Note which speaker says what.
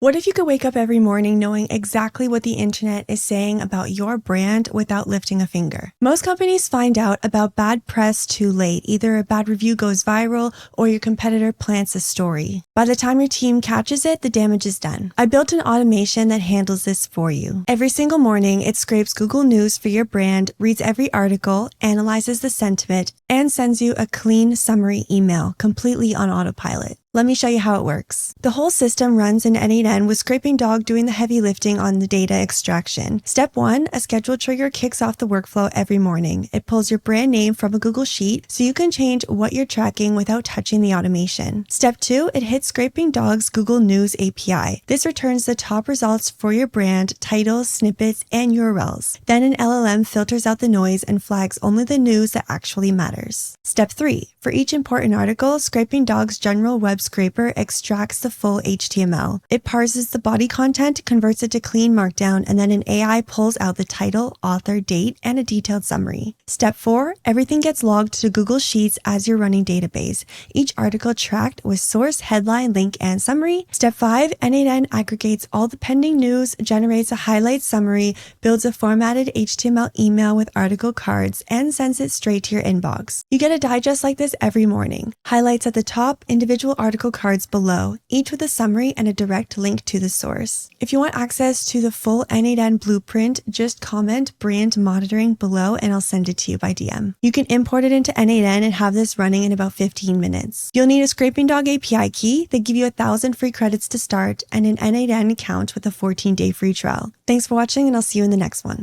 Speaker 1: What if you could wake up every morning knowing exactly what the internet is saying about your brand without lifting a finger? Most companies find out about bad press too late. Either a bad review goes viral or your competitor plants a story. By the time your team catches it, the damage is done. I built an automation that handles this for you. Every single morning, it scrapes Google News for your brand, reads every article, analyzes the sentiment, and sends you a clean summary email completely on autopilot. Let me show you how it works. The whole system runs in N8N with Scrapingdog doing the heavy lifting on the data extraction. Step 1, a schedule trigger kicks off the workflow every morning. It pulls your brand name from a Google Sheet so you can change what you're tracking without touching the automation. Step 2, it hits Scrapingdog's Google News API. This returns the top results for your brand, titles, snippets, and URLs. Then an LLM filters out the noise and flags only the news that actually matters. Step 3, for each important article, Scrapingdog's general web scraper extracts the full HTML. It parses the body content, converts it to clean markdown, and then an AI pulls out the title, author, date, and a detailed summary. Step 4, everything gets logged to Google Sheets as your running database. Each article tracked with source, headline, link, and summary. Step 5, N8N aggregates all the pending news, generates a highlight summary, builds a formatted HTML email with article cards, and sends it straight to your inbox. You get a digest like this every morning. Highlights at the top, individual article cards below, each with a summary and a direct link to the source. If you want access to the full N8N blueprint, just comment brand monitoring below and I'll send it to you by DM. You can import it into N8N and have this running in about 15 minutes. You'll need a Scrapingdog API key. They give you 1,000 free credits to start and an N8N account with a 14-day free trial. Thanks for watching and I'll see you in the next one.